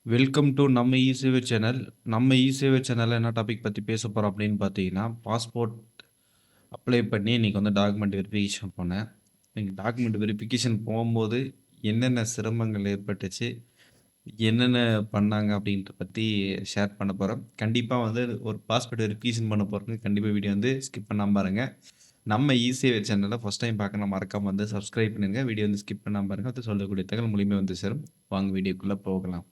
Welcome to நம்ம இ-சேவை channel. நம்ம இ-சேவை சேனல்ல என்ன டாபிக் பத்தி பேச போறோம் அப்படின்னு பார்த்தீங்கன்னா, பாஸ்போர்ட் அப்ளை பண்ணி இன்னைக்கு வந்து டாக்குமெண்ட் வெரிஃபிகேஷன் போனேன். இன்னைக்கு டாக்குமெண்ட் வெரிஃபிகேஷன் போம்போது என்னென்ன சிரமங்கள் ஏற்பட்டுச்சு, என்னென்ன பண்ணாங்க அப்படின்றத பத்தி ஷேர் பண்ண போறோம். கண்டிப்பா வந்து ஒரு பாஸ்போர்ட் வெரிஃபிகேஷன் பண்ண போறவங்க கண்டிப்பா வீடியோ வந்து ஸ்கிப் பண்ணாம பாருங்க. நம்ம இ-சேவை சேனல ஃபர்ஸ்ட் டைம் பார்க்கணும்னா மறக்காம வந்து சப்ஸ்கிரைப் பண்ணிருங்க. வீடியோ வந்து ஸ்கிப் பண்ணாம பாருங்க. அது சொல்லக்கூடிய தகவல் முழுமையா வந்து சேரும். வாங்க வீடியோக்குள்ள போகலாம்.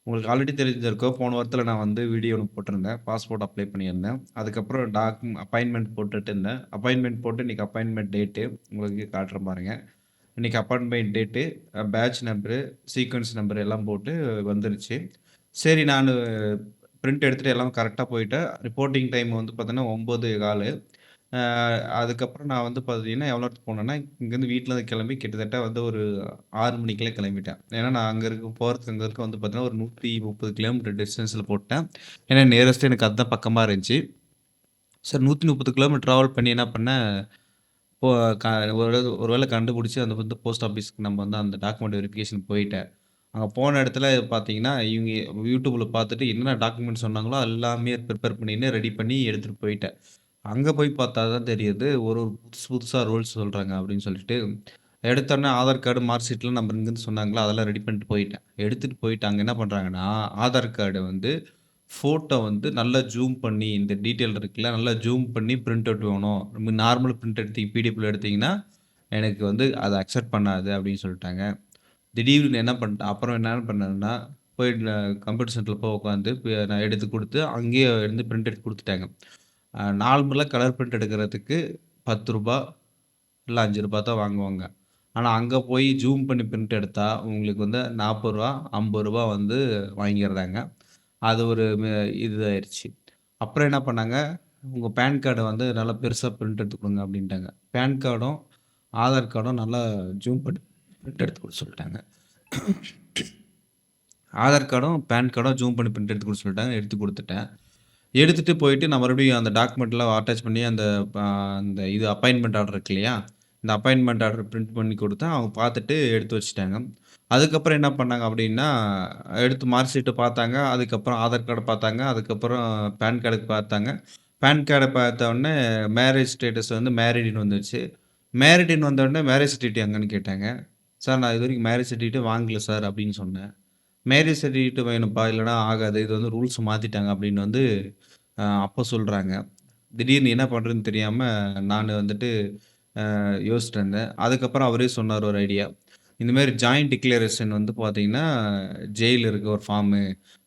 உங்களுக்கு ஆல்ரெடி தெரிஞ்சிருக்கும். போன வாரத்தில நான் வந்து வீடியோ ஒண்ணு போட்டிருந்தேன். பாஸ்போர்ட் அப்ளை பண்ணியிருந்தேன். அதுக்கப்புறம் அப்பாயின்ட்மென்ட் போட்டுட்டு இருந்தேன். அப்பாயின்ட்மென்ட் போட்டு இன்னைக்கு அப்பாயின்ட்மென்ட் டேட்டு உங்களுக்கு காட்டுறேன் பாருங்க. இன்னைக்கு appointment date, batch number, sequence number எல்லாம் போட்டு வந்துருச்சு. சரி நானு பிரிண்ட் எடுத்துட்டு எல்லாம் கரெக்ட்டா போயிட்டேன். ரிப்போர்ட்டிங் டைம் வந்து பார்த்தீங்கன்னா 9:15. அ அதுக்கப்புறம் நான் வந்து பார்த்தீங்கன்னா, எவ்வளோ நேரத்துக்கு போனேன்னா, இங்கேருந்து வீட்லருந்து கிளம்பி கிட்டத்தட்ட வந்து ஒரு 6 மணிக்கெல்லாம் கிளம்பிட்டேன். ஏன்னா, நான் அங்க போறதுக்கு அங்க இருக்க வந்து பார்த்தீங்கன்னா, ஒரு 130 கிலோமீட்டர் டிஸ்டன்ஸ்ல போட்டேன். ஏன்னா, நியரஸ்ட் எனக்கு அதுதான் பக்கமா இருந்துச்சு. சரி 130 கிலோமீட்டர் டிராவல் பண்ணி என்ன பண்ணேன், இப்போ க ஒரு ஒரு வேள கண்டுபிடிச்சு அந்த வந்து போஸ்ட் ஆஃபீஸ்க்கு நம்ம வந்து அந்த டாக்குமெண்ட் வெரிஃபிகேஷன் போயிட்டேன். அங்க போன இடத்துல பார்த்தீங்கன்னா, இவங்க YouTubeல பார்த்துட்டு என்னென்ன டாக்குமெண்ட் சொன்னாங்களோ, எல்லாமே ப்ரிப்பேர் பண்ணின்னு ரெடி பண்ணி எடுத்துட்டு போயிட்டேன். அங்க போய் பார்த்தா தான் தெரியுது, ஒரு ஒரு புதுசு புதுசா ரூல்ஸ் சொல்றாங்க அப்படின்னு சொல்லிட்டு, எடுத்தோனே ஆதார் கார்டு, மார்க் ஷீட்லாம் நம்ம இங்கேருந்து சொன்னாங்களா, அதெல்லாம் ரெடி பண்ணிட்டு போயிட்டேன். எடுத்துட்டு போயிட்டு அங்க என்ன பண்றாங்கன்னா, ஆதார் கார்ட வந்து ஃபோட்டோ வந்து நல்லா ஜூம் பண்ணி, இந்த டீட்டெயில் இருக்குல்ல, நல்லா ஜூம் பண்ணி பிரிண்ட் அவுட் வேணும். நார்மல் பிரிண்ட் எடுத்தீங்க பிடிஎஃப்ல எடுத்தீங்கன்னா, எனக்கு வந்து அத அக்செப்ட் பண்ணாது அப்படின்னு சொல்லிட்டாங்க. திடீர்னு என்ன பண்ணிட்டேன், அப்புறம் என்ன பண்ணேன்னா, போய் கம்ப்யூட்டர் சென்டர்ல போய் உட்காந்து நான் எடுத்து குடுத்து, அங்கேயே வந்து பிரிண்ட் எடுத்து குடுத்துட்டாங்க. நார்மலா கலர் பிரிண்ட் எடுக்கிறதுக்கு ரூ. 10 இல்ல ரூ. 5 தான் வாங்குவாங்க. ஆனா, அங்க போய் ஜூம் பண்ணி பிரிண்ட் எடுத்தா, உங்களுக்கு வந்து ரூ. 40 ரூ. 50 வந்து வாங்கிர்றாங்க. அது ஒரு இதாயிருச்சு. அப்புறம் என்ன பண்ணாங்க, உங்க பான் கார்ட வந்து நல்லா பெருசா பிரிண்ட் எடுத்து குடுங்க அப்டின்ட்டாங்க. பான் கார்டும், ஆதார் கார்டும் நல்லா ஜூம் பண்ணி பிரிண்ட் எடுத்து குடுக்க சொல்ட்டாங்க. ஆதார் கார்டும், பான் கார்டும் ஜூம் பண்ணி பிரிண்ட் எடுத்து குடுக்க சொல்லிட்டாங்க. எடுத்து குடுத்துட்டேன். எடுத்துட்டு போயிட்டு நான் மறுபடியும் அந்த டாக்குமெண்ட்லாம் அட்டாச் பண்ணி அந்த ப அந்த இது அப்பாயின்ட்மென்ட் ஆர்டர் இருக்கு இல்லையா? இந்த அப்பாயின்ட்மென்ட் ஆர்டர் பிரிண்ட் பண்ணி குடுத்தேன். அவங்க பார்த்துட்டு எடுத்து வச்சுட்டாங்க. அதுக்கப்புறம் என்ன பண்ணாங்க அப்டின்னா, எடுத்து மார்க் ஷீட்ட பார்த்தாங்க. அதுக்கப்புறம் ஆதார் கார்ட பார்த்தாங்க. அதுக்கப்புறம் பான் கார்டுக்கு பார்த்தாங்க. பான் கார்ட பார்த்த உடனே மேரேஜ் ஸ்டேட்டஸ் வந்து மேரிடுன்னு வந்துருச்சு. மேரிடுன்னு வந்த உடனே மேரேஜ் சர்டிஃபிகேட் எங்கன்னு கேட்டாங்க. சார் நான் இதுவரைக்கும் மேரேஜ் சர்டிஃபிகேட்டே வாங்கல சார் அப்படின்னு சொன்னேன். மேரேஜ் சர்டிஃபிகேட் வேணும்ப்பா, இல்லன்னா ஆகாது. இது வந்து ரூல்ஸ் மாத்திட்டாங்க அப்படின்னு வந்து அப்ப சொல்றாங்க. திடீர்னு என்ன பண்றதுன்னு தெரியாம நானு வந்துட்டு யோசிச்சுட்டு இருந்தேன். அதுக்கப்புறம் அவரே சொன்னாரு ஒரு ஐடியா. இந்த மாரி ஜாயிண்ட் டிக்ளரேஷன் வந்து பார்த்தீங்கன்னா, ஜெயில்ல இருக்க ஒரு ஃபார்மு.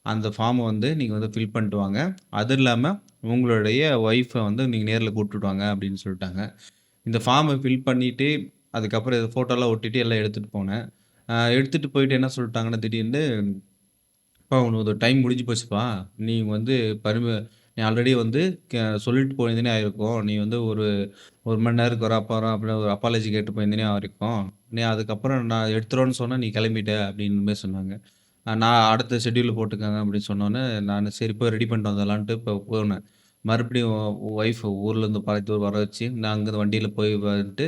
அந்த ஃபார்ம வந்து நீங்க வந்து ஃபில் பண்ணிட்டு வாங்க. அது இல்லாம உங்களுடைய ஒய்ஃப வந்து நீங்க நேர்ல கூட்டிட்டு வாங்க அப்படின்னு சொல்ட்டாங்க. இந்த ஃபார்ம ஃபில் பண்ணிட்டு, அதுக்கப்புறம் இத ஃபோட்டோலாம் ஒட்டிட்டு எல்லாம் எடுத்துட்டு போனேன். எடுத்துட்டு போயிட்டு என்ன சொல்ட்டாங்கன்னா, திடீர்னு "அப்பா உன்னோட டைம் முடிஞ்சு போச்சுப்பா. நீ வந்து நீ ஆல்ரெடி வந்து சொல்லிட்டு போயிருந்தீன்னா ஆயிருக்கும். நீ வந்து ஒரு 1 மணி நேரத்துக்கு ஒரு அப்புறம் அப்படின்னு ஒரு அப்பாலஜி கேட்டு போயிருந்தீன்னா ஆயிருக்கும். நீ அதுக்கப்புறம் நான் எடுத்துருவேன்னு சொன்னா நீ கிளம்பிட்ட" அப்படின்னு மாரி சொன்னாங்க. நான் அடுத்த ஷெட்யூல்ல போட்டுக்கங்க அப்படின்னு சொன்னோனே, நானு சரி போய் ரெடி பண்ணிட்டு வந்துடலான்ட்டு இப்போ போனேன். மறுபடியும் ஒய்ஃப் ஊர்லேருந்து பாலத்தூர் வர வச்சு, நான் அங்கருந்து வண்டியில போய் வந்துட்டு,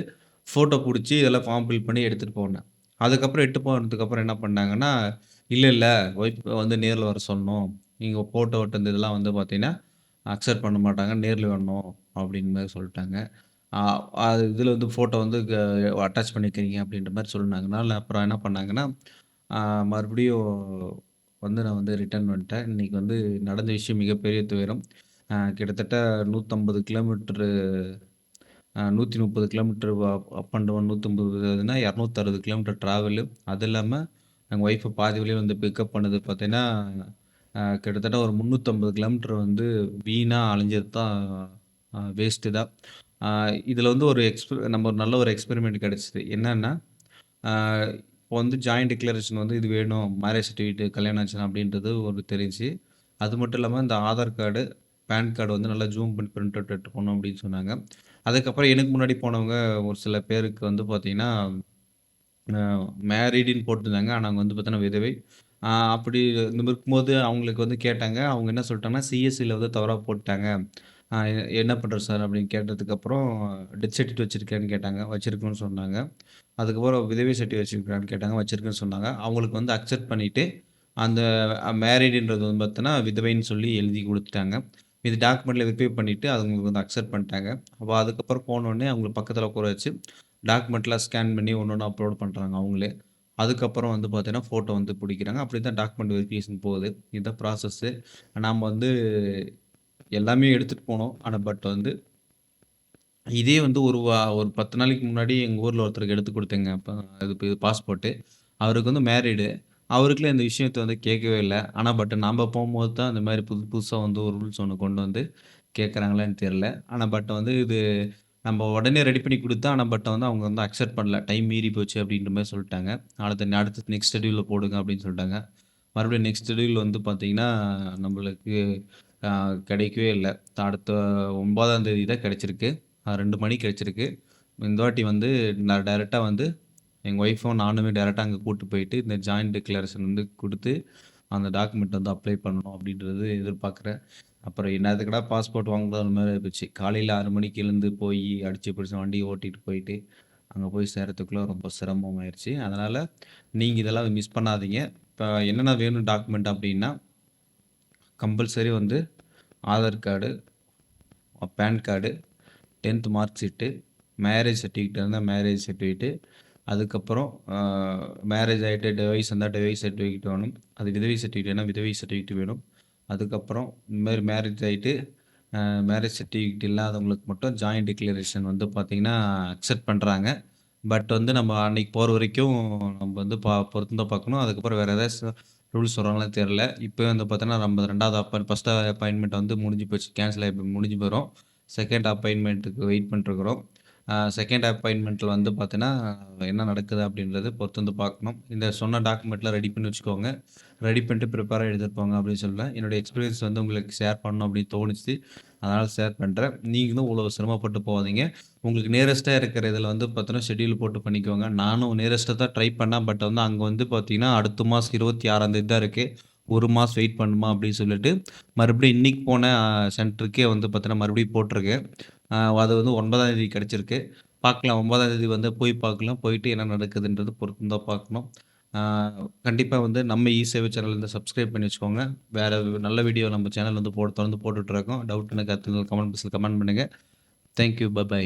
ஃபோட்டோ புடிச்சு இதெல்லாம் ஃபார்ம் ஃபில் பண்ணி எடுத்துட்டு போனேன். அதுக்கப்புறம் எட்டு போனதுக்கப்புறம் என்ன பண்ணாங்கன்னா, "இல்ல, இல்ல ஒய்ஃப் வந்து நேர்ல வர சொல்லணும். நீங்க ஃபோட்டோ ஒட்டுனது இதெல்லாம் வந்து பார்த்தீங்கன்னா, அக்செப்ட் பண்ண மாட்டாங்க. நேர்ல வரணும்." அப்படின்னு மாரி சொல்ட்டாங்க. ஆ அது இதில வந்து ஃபோட்டோ வந்து அட்டாச் பண்ணிக்கிறீங்க அப்படின்ற மாரி சொன்னதுனால, அப்புறம் என்ன பண்ணாங்கன்னா, ஆ மறுபடியும் வந்து நான் வந்து ரிட்டர்ன் வந்துட்டேன். இன்னைக்கு வந்து நடந்த விஷயம் மிகப்பெரிய துயரம். கிட்டத்தட்ட 150 kilometre 130 kilometre up and down 150னா 260 கிலோமீட்டர் டிராவலு. அது இல்லாம எங்க ஒய்ஃப பாதி வழியில வந்து பிக்கப் பண்ணது பார்த்தீங்கன்னா, கிட்டத்தட்ட ஒரு 350 கிலோமீட்டர் வந்து வீணா அலைஞ்சது தான் வேஸ்ட்டு தான். ஆ இதில வந்து ஒரு நம்ம ஒரு நல்ல ஒரு எக்ஸ்பெரிமெண்ட் கிடைச்சது. என்னன்னா, ஆ இப்போ வந்து ஜாயிண்ட் டிக்ளரேஷன் வந்து இது வேணும். மேரேஜ் சர்டிஃபிகேட் கல்யாணம் ஆச்சுனா அப்படின்றது ஒரு தெரிஞ்சுச்சு. அது மட்டும் இல்லாம இந்த ஆதார் கார்டு, பான் கார்டு வந்து நல்லா ஜூம் பண்ணி பிரிண்ட் அவுட் எடுத்துட்டு போணும் அப்படின்னு சொன்னாங்க. அதுக்கப்புறம் எனக்கு முன்னாடி போனவங்க ஒரு சில பேருக்கு வந்து பார்த்தீங்கன்னா, அ மேரிடுன்னு போட்டிருந்தாங்க. ஆனா அவங்க வந்து பார்த்தீங்கன்னா விதவை. அப்படி இருக்கும்போது அவங்களுக்கு வந்து கேட்டாங்க. அவங்க என்ன சொல்ட்டாங்கன்னா, சிஎஸ்சில வந்து தவறா போட்டாங்க. என்ன பண்றது சார்? அப்படின்னு கேட்டதுக்கப்புறம், டெத் சர்டிஃபிகேட் வச்சிருக்கியான்னு கேட்டாங்க. வச்சிருக்கேன்னு சொன்னாங்க. அதுக்கப்புறம் விதவை சர்டிஃபிகேட் வச்சிருக்கியான்னு கேட்டாங்க. வச்சிருக்கேன்னு சொன்னாங்க. அவங்களுக்கு வந்து அக்செப்ட் பண்ணிட்டு, அந்த மேரிடுன்றது வந்து பார்த்தோன்னா, விதவைன்னு சொல்லி எழுதி குடுத்துட்டாங்க. இது டாக்குமெண்ட்ல வெரிஃபை பண்ணிட்டு, அது அவங்களுக்கு வந்து அக்செப்ட் பண்ணிட்டாங்க. அப்போ அதுக்கப்புறம் போனோனே அவங்கள பக்கத்தில உட்கார வச்சு, டாக்குமெண்ட்லாம் ஸ்கேன் பண்ணி ஒண்ணு ஒண்ணா அப்லோட் பண்றாங்க அவங்களே. அதுக்கப்புறம் வந்து பார்த்தீங்கன்னா, ஃபோட்டோ வந்து புடிக்கிறாங்க. அப்படி தான் டாக்குமெண்ட் வெரிஃபிகேஷன் போகுது. இதுதான் ப்ராசஸ்ஸு. நாம வந்து எல்லாமே எடுத்துட்டு போனோம். ஆனா பட் வந்து இதே வந்து ஒரு 10 நாளைக்கு முன்னாடி எங்க ஊர்ல ஒருத்தருக்கு எடுத்து குடுத்தேங்க. இது பாஸ்போர்ட்டு. அவருக்கு வந்து மேரிடு. அவருக்குலாம் இந்த விஷயத்த வந்து கேட்கவே இல்ல. ஆனா பட் நாம போம்போது தான் இந்த மாரி புதுசா வந்து ஒரு ரூல்ஸ் ஒண்ணு கொண்டு வந்து கேட்கறாங்களான்னு தெரியல. ஆனா பட் வந்து இது நம்ம உடனே ரெடி பண்ணி குடுத்தா, ஆனா பட் வந்து அவங்க வந்து அக்செப்ட் பண்ணல. டைம் மீறி போச்சு அப்படின்ற மாரி சொல்ட்டாங்க. அடுத்து நெக்ஸ்ட் ஷெட்யூல்ல போடுங்க அப்படின்னு சொல்ட்டாங்க. மறுபடியும் நெக்ஸ்ட் ஷெட்யூல் வந்து பார்த்தீங்கன்னா, நம்மளுக்கு அ கிடைக்கவே இல்ல. அடுத்த 9ஆம் தேதி தான் கிடைச்சிருக்கு. 2 மணிக்கு கிடைச்சிருக்கு. இந்த வாட்டி வந்து நான் டைரக்ட்டா வந்து எங்க ஒய்ஃபும் நானுமே டைரக்ட்டா அங்க கூட்டு போயிட்டு, இந்த ஜாயிண்ட் டிக்ளரேஷன் வந்து குடுத்து, அந்த டாக்குமெண்ட் வந்து அப்ளை பண்ணணும் அப்படின்றது எதிர்பார்க்குறேன். அப்புறம் என்னத்துக்குடா பாஸ்போர்ட் வாங்குறோம்ன்ற மாரி ஆயிப்போச்சு. காலையில 6 மணிக்கு எழுந்து போயி, அடிச்சு பிடிச்சு வண்டிய ஓட்டிட்டு போயிட்டு, அங்க போய் சேர்றதுக்குள்ள ரொம்ப சிரமமாயிருச்சு. அதனால நீங்க இதெல்லாம் மிஸ் பண்ணாதீங்க. இப்ப என்னென்ன வேணும் டாக்குமெண்ட் அப்படின்னா, கம்பல்சரி வந்து ஆதார் கார்டு, பான் கார்டு, 10த் மார்க் ஷீட்டு, மேரேஜ் சர்டிஃபிகேட் இருந்தா மேரேஜ் சர்டிஃபிகேட்டு, அதுக்கப்புறம் மேரேஜ் ஆயிட்டு டிவைஸ் இருந்தா டிவைஸ் சர்டிஃபிகேட் வேணும். அது விதவை சர்டிஃபிகேட்னா விதவை சர்டிஃபிகேட் வேணும். அதுக்கப்புறம் இந்த மாரி மேரேஜ் ஆயிட்டு மேரேஜ் சர்டிஃபிகேட் இல்லாதவங்களுக்கு மட்டும் ஜாயிண்ட் டிக்ளரேஷன் வந்து பார்த்தீங்கன்னா, அக்செப்ட் பண்றாங்க. பட் வந்து நம்ம அன்னைக்கு போற வரைக்கும் நம்ம வந்து பொறுத்து தான் பார்க்கணும். அதுக்கப்புறம் வேற ஏதாச்சும் ரூல்ஸ் வராங்களான்னு தெரியல. இப்பவே வந்து பார்த்தோன்னா, நம்ம 2வது ஃபர்ஸ்ட் அப்பாயின்ட்மென்ட் வந்து முடிஞ்சு போச்சு. கேன்சல் ஆயி முடிஞ்சு போயிரும். 2ண்ட் அப்பாயின்ட்மென்ட்க்கு வெயிட் பண்ணிட்டுருக்குறோம். 2ண்ட் அப்பாயின்ட்மென்ட்ல வந்து பார்த்தீன்னா, என்ன நடக்குது அப்படின்றத பொறுத்து வந்து பார்க்கணும். இந்த சொன்ன டாக்குமெண்ட்லாம் ரெடி பண்ணி வச்சுக்கோங்க. ரெடி பண்ணிட்டு ப்ரிப்பேரா எடுத்துட்டு போங்க அப்படின்னு சொல்றேன். என்னோட எக்ஸ்பீரியன்ஸ் வந்து உங்களுக்கு ஷேர் பண்ணணும் அப்படின்னு தோணுச்சு. அதனால ஷேர் பண்றேன். நீங்களும் இவ்வளோ சிரமப்பட்டு போகாதீங்க. உங்களுக்கு நியரஸ்ட்டா இருக்கிற இதில வந்து பார்த்தீங்கன்னா, ஷெட்யூல் போட்டு பண்ணிக்கோங்க. நானும் நியரஸ்ட்டா தான் ட்ரை பண்ணேன். பட் வந்து அங்க வந்து பார்த்தீங்கன்னா, அடுத்த மாசம் 26ஆம் தேதி தான் இருக்கு. 1 மாசம் வெயிட் பண்ணணுமா அப்படின்னு சொல்லிட்டு, மறுபடியும் இன்னைக்கு போன சென்டருக்கே வந்து பார்த்தீங்கன்னா, மறுபடியும் போட்டிருக்கேன். அது வந்து 9ஆம் தேதி கிடைச்சிருக்கு. பார்க்கலாம் 9ஆம் தேதி வந்து போய் பார்க்கலாம். போயிட்டு என்ன நடக்குதுன்றது பொறுத்து தான் பார்க்கணும். ஆ கண்டிப்பா வந்து நம்ம இ-சேவை சேனல் வந்து சப்ஸ்கிரைப் பண்ணி வச்சுக்கோங்க. வேற நல்ல வீடியோ நம்ம சேனல் வந்து தொடர்ந்து போட்டுட்டு இருக்கோம். டவுட்னா கருத்துக்கள் கமெண்ட் பாக்ஸ்ல கமெண்ட் பண்ணுங்க. Thank you. பை.